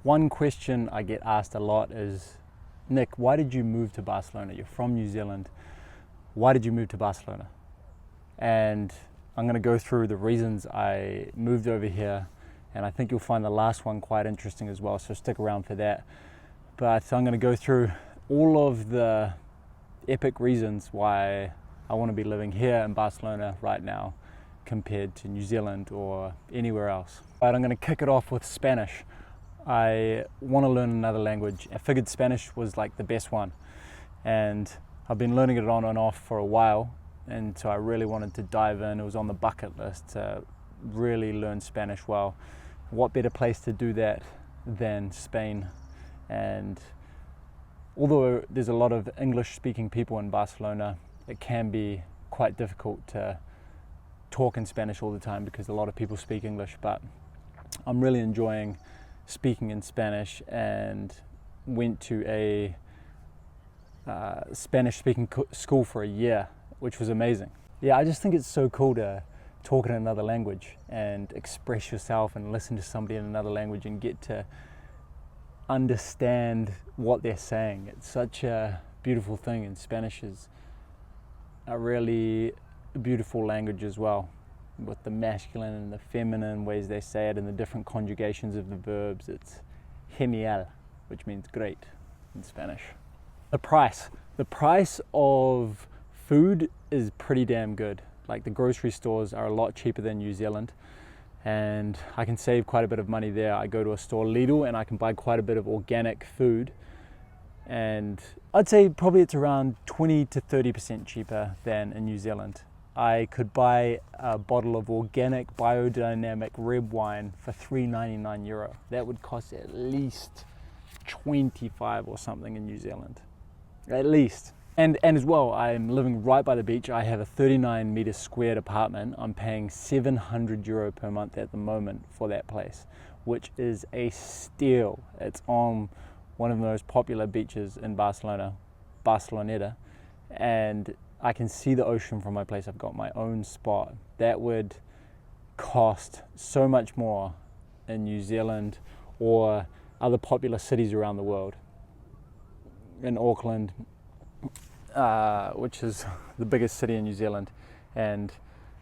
One question I get asked a lot is, Nick, why did you move to Barcelona? You're from New Zealand. Why did you move to Barcelona? And I'm going to go through the reasons I moved over here, and I think you'll find the last one quite interesting as well, so stick around for that. But I'm going to go through all of the epic reasons why I want to be living here in Barcelona right now compared to New Zealand or anywhere else. But I'm going to kick it off with Spanish. I want to learn another language. I figured Spanish was like the best one, and I've been learning it on and off for a while, and so I really wanted to dive in. It was on the bucket list to really learn Spanish well. What better place to do that than Spain? And although there's a lot of English speaking people in Barcelona, it can be quite difficult to talk in Spanish all the time because a lot of people speak English, but I'm really enjoying speaking in Spanish and went to a Spanish speaking school for a year, which was amazing. Yeah, I just think it's so cool to talk in another language and express yourself and listen to somebody in another language and get to understand what they're saying. It's such a beautiful thing, and Spanish is a really beautiful language as well, with the masculine and the feminine ways they say it and the different conjugations of the verbs. It's genial, which means great in Spanish. The price of food is pretty damn good. Like, the grocery stores are a lot cheaper than New Zealand, and I can save quite a bit of money there. I go to a store, Lidl, and I can buy quite a bit of organic food, and I'd say probably it's around 20 to 30% cheaper than in New Zealand. I could buy a bottle of organic biodynamic red wine for €3.99. That would cost at least 25 or something in New Zealand, at least. And as well, I'm living right by the beach. I have a 39 meter squared apartment. I'm paying €700 per month at the moment for that place, which is a steal. It's on one of the most popular beaches in Barcelona, Barceloneta, and I can see the ocean from my place. I've got my own spot. That would cost so much more in New Zealand or other popular cities around the world. In Auckland, which is the biggest city in New Zealand, and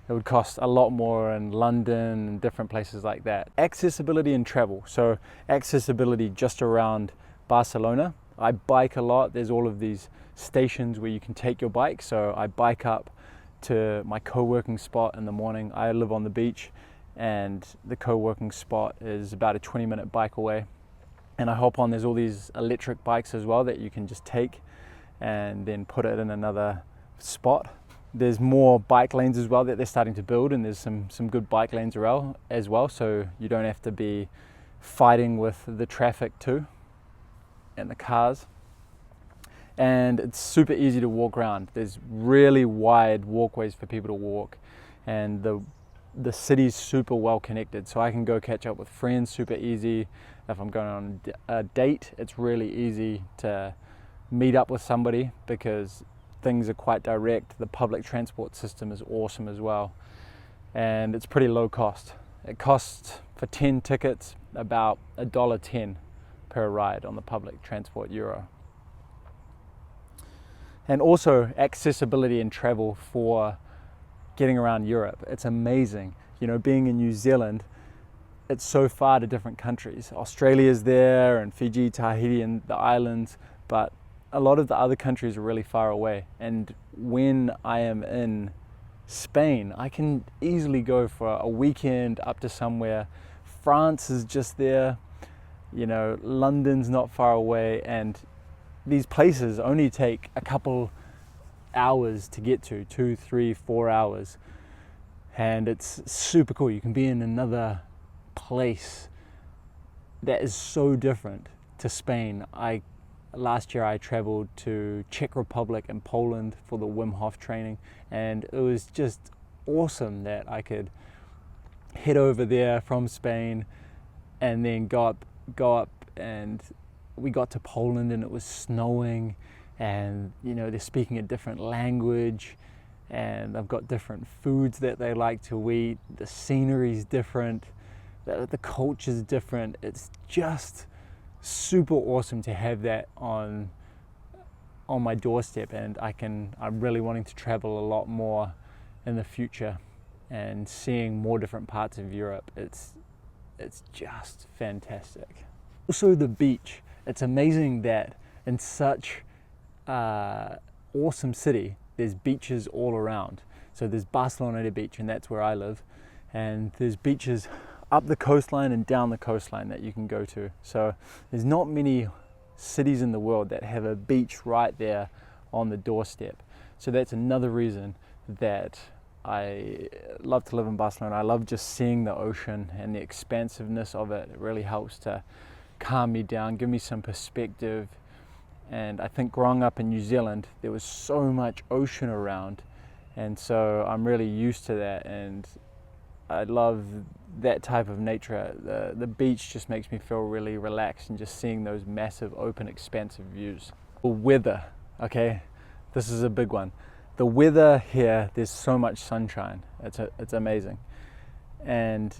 it would cost a lot more in London and different places like that. Accessibility and travel. So accessibility just around Barcelona. I bike a lot. There's all of these stations where you can take your bike. So I bike up to my co-working spot in the morning. I live on the beach, and the co-working spot is about a 20-minute bike away. And I hop on, there's all these electric bikes as well that you can just take and then put it in another spot. There's more bike lanes as well that they're starting to build, and there's some good bike lanes around as well, so you don't have to be fighting with the traffic too and the cars. And it's super easy to walk around. There's really wide walkways for people to walk, and the city's super well connected, so I can go catch up with friends super easy. If I'm going on a date, it's really easy to meet up with somebody because things are quite direct. The public transport system is awesome as well, and it's pretty low cost. It costs, for 10 tickets, about $1.10 per ride on the public transport euro. And also accessibility and travel for getting around Europe. It's amazing. You know, being in New Zealand, it's so far to different countries. Australia's there, and Fiji, Tahiti, and the islands, but a lot of the other countries are really far away. And when I am in Spain, I can easily go for a weekend up to somewhere. France is just there, you know, London's not far away, and these places only take a couple hours to get to, 2, 3, 4 hours. And it's super cool. You can be in another place that is so different to Spain. Last year I traveled to Czech Republic and Poland for the Wim Hof training, and it was just awesome that I could head over there from Spain and then go up, and we got to Poland and it was snowing, and you know, they're speaking a different language, and I've got different foods that they like to eat. The scenery's different, the culture's different. It's just super awesome to have that on my doorstep, and I'm really wanting to travel a lot more in the future and seeing more different parts of Europe. It's just fantastic. Also the beach. It's amazing that in such awesome city there's beaches all around. So there's Barcelona Beach, and that's where I live, and there's beaches up the coastline and down the coastline that you can go to. So there's not many cities in the world that have a beach right there on the doorstep. So that's another reason that I love to live in Barcelona. I love just seeing the ocean and the expansiveness of it. It really helps to calm me down, give me some perspective. And I think growing up in New Zealand, there was so much ocean around, and so I'm really used to that, and I love that type of nature. The beach just makes me feel really relaxed, and just seeing those massive open expansive views. The weather, okay, this is a big one. The weather here, there's so much sunshine, it's amazing. And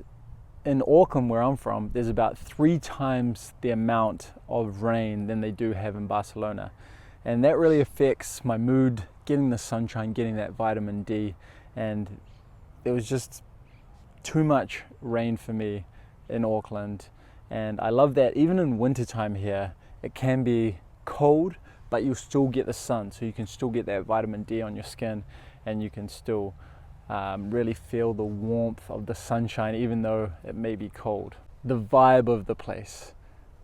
in Auckland, where I'm from, there's about 3 times the amount of rain than they do have in Barcelona, and that really affects my mood, getting the sunshine, getting that vitamin D. And there was just too much rain for me in Auckland, and I love that even in wintertime here it can be cold, but you'll still get the sun, so you can still get that vitamin D on your skin, and you can still really feel the warmth of the sunshine even though it may be cold. The vibe of the place.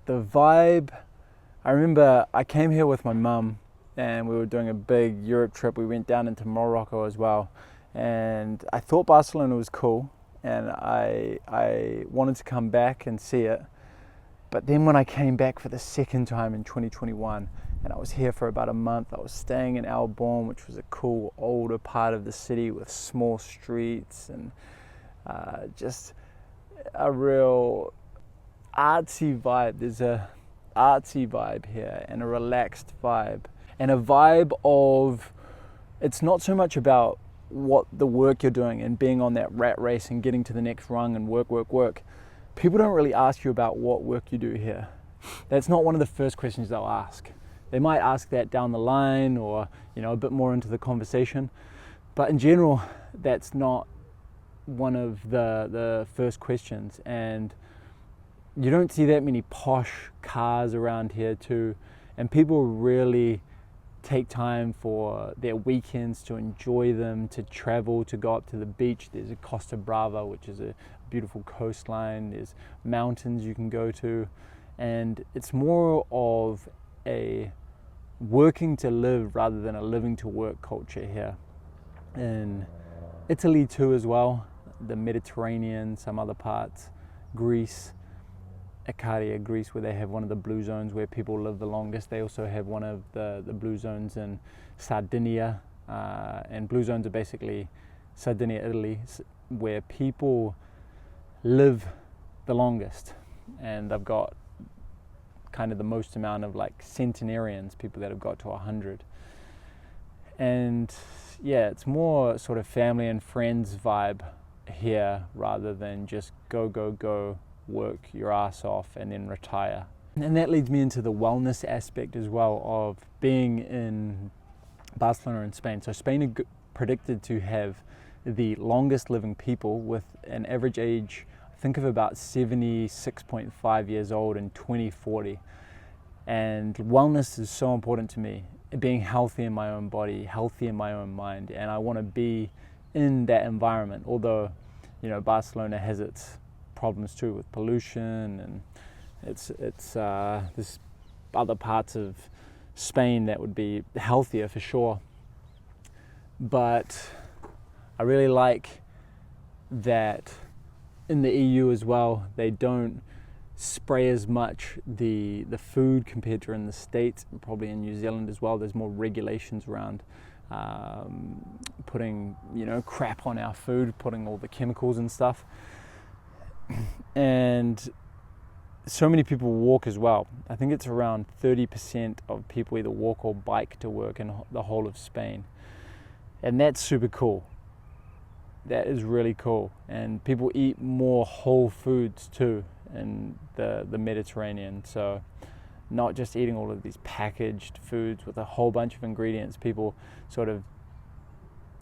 The vibe, I remember I came here with my mum and we were doing a big Europe trip. We went down into Morocco as well, and I thought Barcelona was cool, and I wanted to come back and see it. But then when I came back for the second time in 2021, and I was here for about a month, I was staying in Albon, which was a cool older part of the city with small streets and just a real artsy vibe. There's a artsy vibe here and a relaxed vibe, and a vibe of, it's not so much about what the work you're doing and being on that rat race and getting to the next rung and work. People don't really ask you about what work you do here. That's not one of the first questions they'll ask. They might ask that down the line, or a bit more into the conversation, but in general that's not one of the first questions. And you don't see that many posh cars around here too, and people really take time for their weekends to enjoy them, to travel, to go up to the beach. There's a Costa Brava, which is a beautiful coastline. There's mountains you can go to, and it's more of a working to live rather than a living to work culture here. In Italy too as well, the Mediterranean, some other parts, Greece, Ikaria, Greece, where they have one of the blue zones where people live the longest. They also have one of the blue zones in Sardinia, and blue zones are basically Sardinia, Italy, where people live the longest, and they've got kind of the most amount of like centenarians, people that have got to 100. And yeah, it's more sort of family and friends vibe here rather than just go, work your ass off and then retire. And that leads me into the wellness aspect as well of being in Barcelona in Spain. So Spain are predicted to have the longest living people with an average age, I think, of about 76.5 years old in 2040. And wellness is so important to me, being healthy in my own body, healthy in my own mind, and I want to be in that environment. Although, Barcelona has its problems too with pollution, and there's other parts of Spain that would be healthier for sure. But I really like that in the EU as well, they don't spray as much the food compared to in the States, and probably in New Zealand as well. There's more regulations around putting crap on our food, putting all the chemicals and stuff. And so many people walk as well. I think it's around 30% of people either walk or bike to work in the whole of Spain, and that's super cool. That is really cool. And people eat more whole foods too. in the Mediterranean. So not just eating all of these packaged foods with a whole bunch of ingredients. People sort of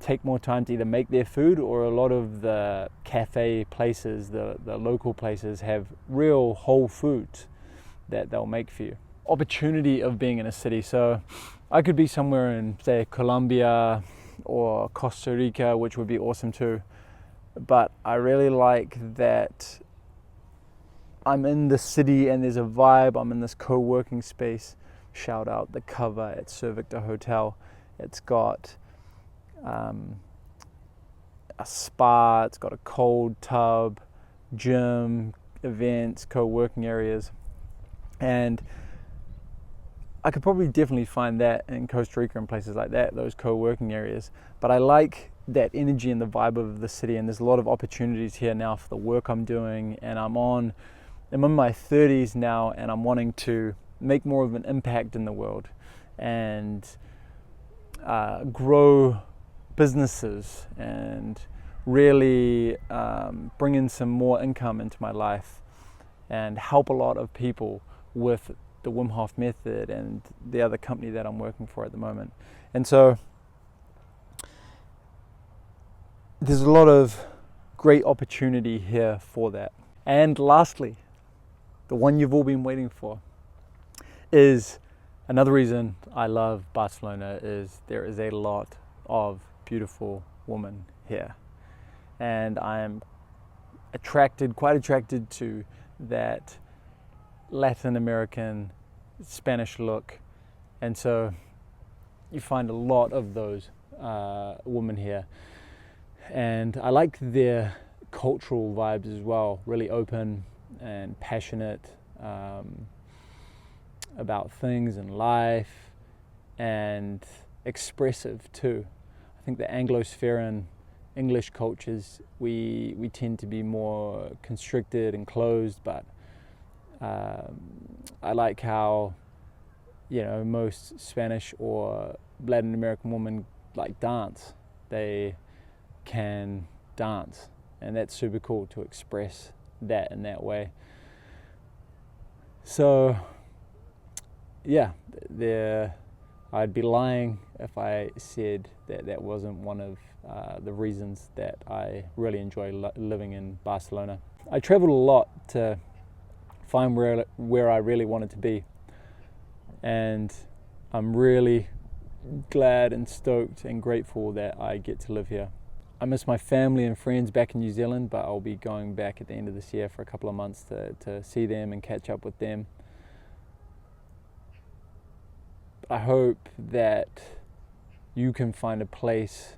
take more time to either make their food, or a lot of the cafe places, the local places, have real whole foods that they'll make for you. Opportunity of being in a city. So I could be somewhere in, say, Colombia or Costa Rica, which would be awesome too. But I really like that I'm in the city and there's a vibe. I'm in this co-working space. Shout out the cover at Sir Victor Hotel. It's got a spa, it's got a cold tub, gym, events, co-working areas. And I could probably definitely find that in Costa Rica and places like that, those co-working areas. But I like that energy and the vibe of the city, and there's a lot of opportunities here now for the work I'm doing, and I'm in my 30s now, and I'm wanting to make more of an impact in the world and grow businesses and really bring in some more income into my life and help a lot of people with the Wim Hof method and the other company that I'm working for at the moment. And so there's a lot of great opportunity here for that. And lastly, the one you've all been waiting for, is another reason I love Barcelona, is there is a lot of beautiful women here. And I am quite attracted to that Latin American Spanish look. And so you find a lot of those women here. And I like their cultural vibes as well, really open and passionate about things and life, and expressive too. I think the Anglo-Spheran English cultures, we tend to be more constricted and closed, but I like how, most Spanish or Latin American women like dance. They can dance, and that's super cool to express that in that way. So yeah, I'd be lying if I said that that wasn't one of the reasons that I really enjoy living in Barcelona. I traveled a lot to find where I really wanted to be, and I'm really glad and stoked and grateful that I get to live here. I miss my family and friends back in New Zealand, but I'll be going back at the end of this year for a couple of months to see them and catch up with them. I hope that you can find a place,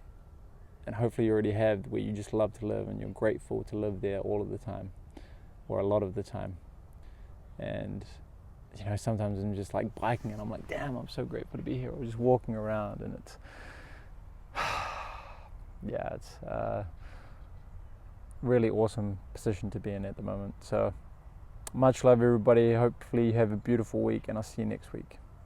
and hopefully you already have, where you just love to live and you're grateful to live there all of the time, or a lot of the time. And sometimes I'm just like biking and I'm like, damn, I'm so grateful to be here. Or just walking around, and it's it's a really awesome position to be in at the moment. So much love, everybody. Hopefully you have a beautiful week, and I'll see you next week.